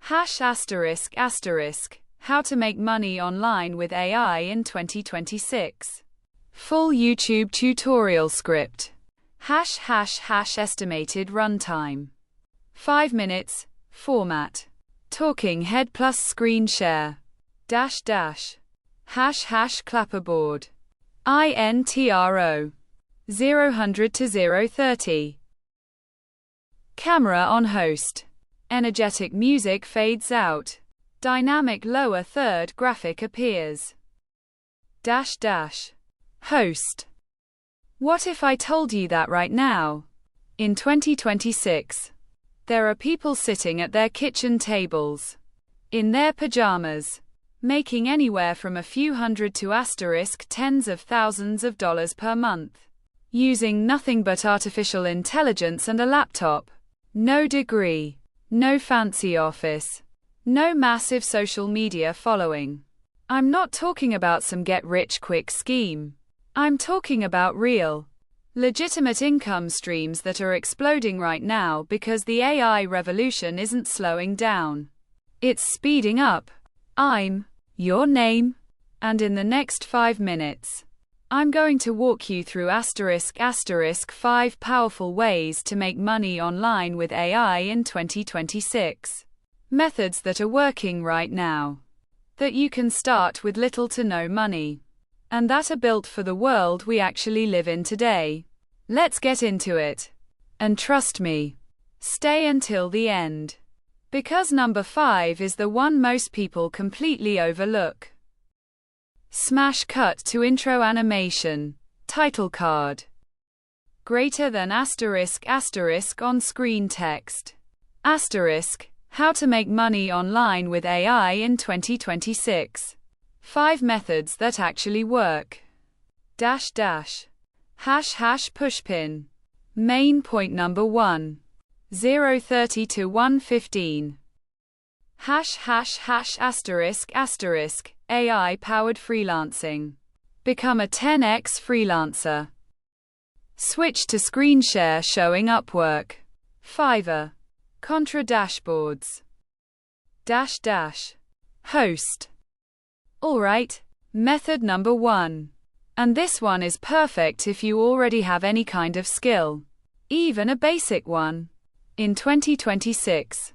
Hash asterisk asterisk. How to make money online with AI in 2026. Full YouTube tutorial script. Hash hash hash estimated runtime. 5 minutes. Format. Talking head plus screen share. Dash dash. Hash hash clapperboard. INTRO. 0 to 030. Camera on host. Energetic music fades out. Dynamic lower third graphic appears. Dash dash. Host. What if I told you that right now? In 2026, there are people sitting at their kitchen tables, in their pajamas, making anywhere from a few hundred to asterisk tens of thousands of dollars per month, using nothing but artificial intelligence and a laptop. No degree, no fancy office, no massive social media following. I'm not talking about some get-rich-quick scheme. I'm talking about real, legitimate income streams that are exploding right now because the AI revolution isn't slowing down. It's speeding up. I'm your name, and in the next 5 minutes, I'm going to walk you through asterisk asterisk 5 powerful ways to make money online with AI in 2026. Methods that are working right now, that you can start with little to no money, and that are built for the world we actually live in today. Let's get into it. And trust me, stay until the end. Because number 5 is the one most people completely overlook. Smash cut to intro animation. Title card. Greater than asterisk asterisk on screen text. Asterisk. How to make money online with AI in 2026. 5 methods that actually work. Dash dash. Hash hash pushpin. Main point number 1. 030 to 115. Hash hash hash asterisk asterisk. AI powered freelancing. Become a 10x freelancer. Switch to screen share showing Upwork, Fiverr, Contra dashboards. Dash dash. Host. Alright, method number 1. And this one is perfect if you already have any kind of skill, even a basic one. In 2026,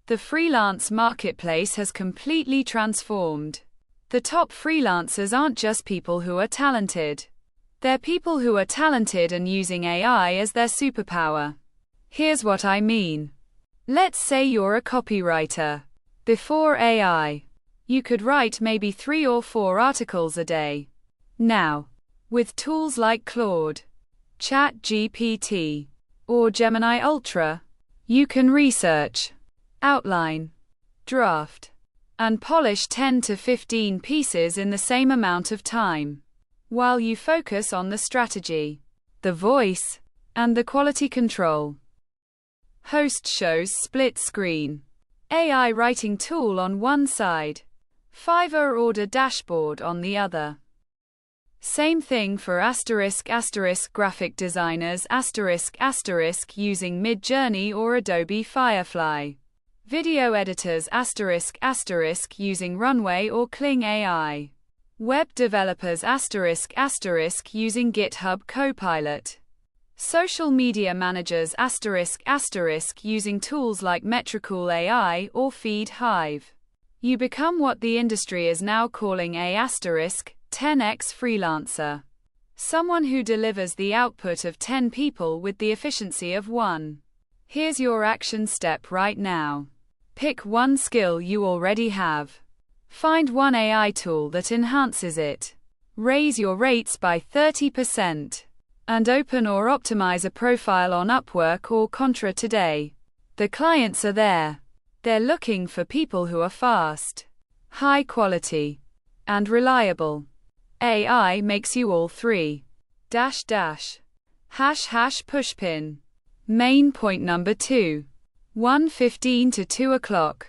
the freelance marketplace has completely transformed. The top freelancers aren't just people who are talented. They're people who are talented and using AI as their superpower. Here's what I mean. Let's say you're a copywriter. Before AI, you could write maybe 3 or 4 articles a day. Now, with tools like Claude, ChatGPT, or Gemini Ultra, you can research, outline, draft, and polish 10 to 15 pieces in the same amount of time, while you focus on the strategy, the voice, and the quality control. Host shows split screen. AI writing tool on one side, Fiverr order dashboard on the other. Same thing for asterisk asterisk graphic designers asterisk asterisk using Midjourney or Adobe Firefly. Video editors asterisk asterisk using Runway or Kling AI. Web developers asterisk asterisk using GitHub Copilot. Social media managers asterisk asterisk using tools like Metricool AI or Feed Hive. You become what the industry is now calling a asterisk 10x freelancer. Someone who delivers the output of 10 people with the efficiency of 1. Here's your action step right now. Pick one skill you already have. Find one AI tool that enhances it. Raise your rates by 30%. And open or optimize a profile on Upwork or Contra today. The clients are there. They're looking for people who are fast, high quality, and reliable. AI makes you all 3. Dash dash. Hash hash pushpin. Main point number 2. 1:15 to 2 o'clock.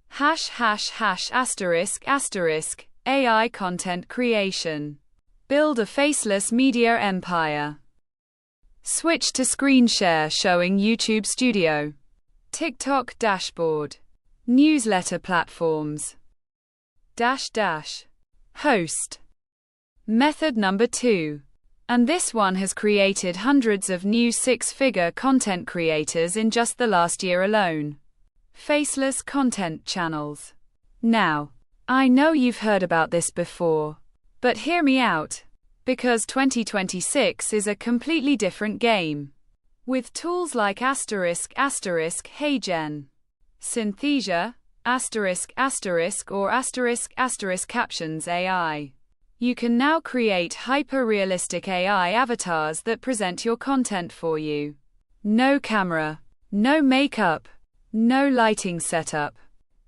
Hash hash hash asterisk asterisk. AI content creation. Build a faceless media empire. Switch to screen share showing YouTube Studio. TikTok dashboard. Newsletter platforms. Host. Method number 2. And this one has created hundreds of new 6-figure content creators in just the last year alone. Faceless content channels. Now, I know you've heard about this before, but hear me out, because 2026 is a completely different game. With tools like HeyGen, Synthesia, or Captions AI. You can now create hyper-realistic AI avatars that present your content for you. No camera, no makeup, no lighting setup.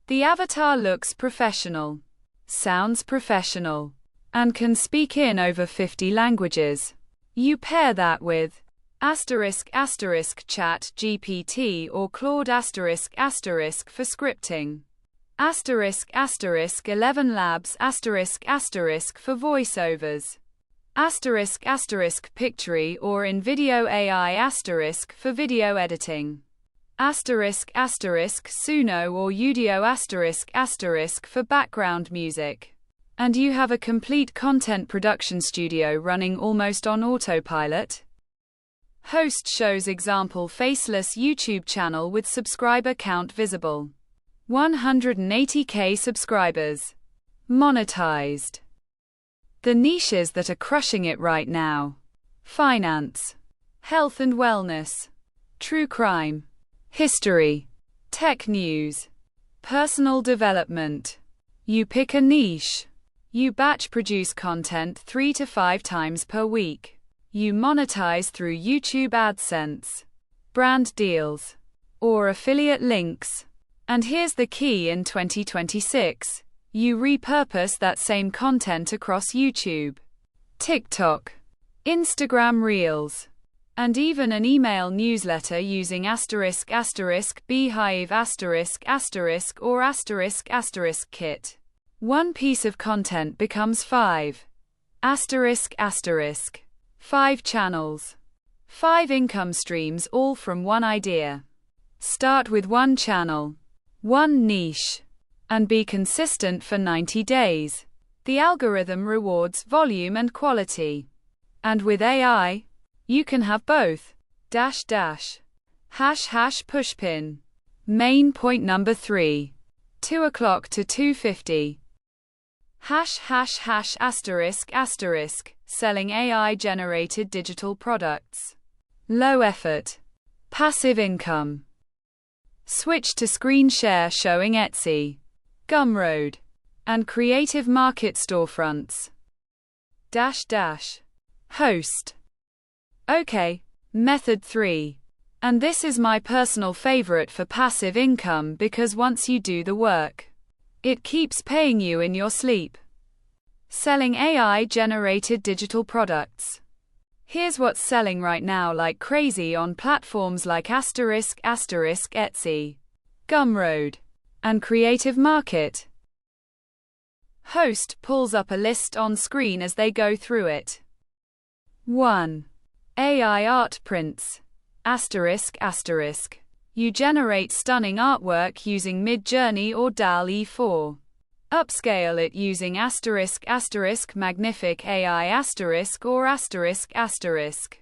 The avatar looks professional, sounds professional, and can speak in over 50 languages. You pair that with Chat GPT or Claude for scripting. 11 Labs for voiceovers. Pictory or InVideo AI for video editing. Suno or Udio for background music. And you have a complete content production studio running almost on autopilot. Host shows example faceless YouTube channel with subscriber count visible. 180K subscribers. Monetized. The niches that are crushing it right now: finance, health and wellness, true crime, history, tech news, personal development. You pick a niche. You batch produce content 3 to 5 times per week. You monetize through YouTube AdSense, brand deals, or affiliate links. And here's the key: in 2026, you repurpose that same content across YouTube, TikTok, Instagram Reels, and even an email newsletter using Beehive or Kit. One piece of content becomes 5 channels, 5 income streams, all from one idea. Start with one channel, one niche, and be consistent for 90 days. The algorithm rewards volume and quality. And with AI, you can have both. Pushpin. Main point number 3. 2 o'clock to 2:50. Selling AI-generated digital products. Low effort. Passive income. Switch to screen share showing Etsy, Gumroad, and Creative Market storefronts. Host. Okay, method 3. And this is my personal favorite for passive income because once you do the work, it keeps paying you in your sleep. Selling AI-generated digital products. Here's what's selling right now like crazy on platforms like Etsy, Gumroad, and Creative Market. Host pulls up a list on screen as they go through it. 1. AI art prints. You generate stunning artwork using Midjourney or DALL-E 4. Upscale it using Magnific AI or ***.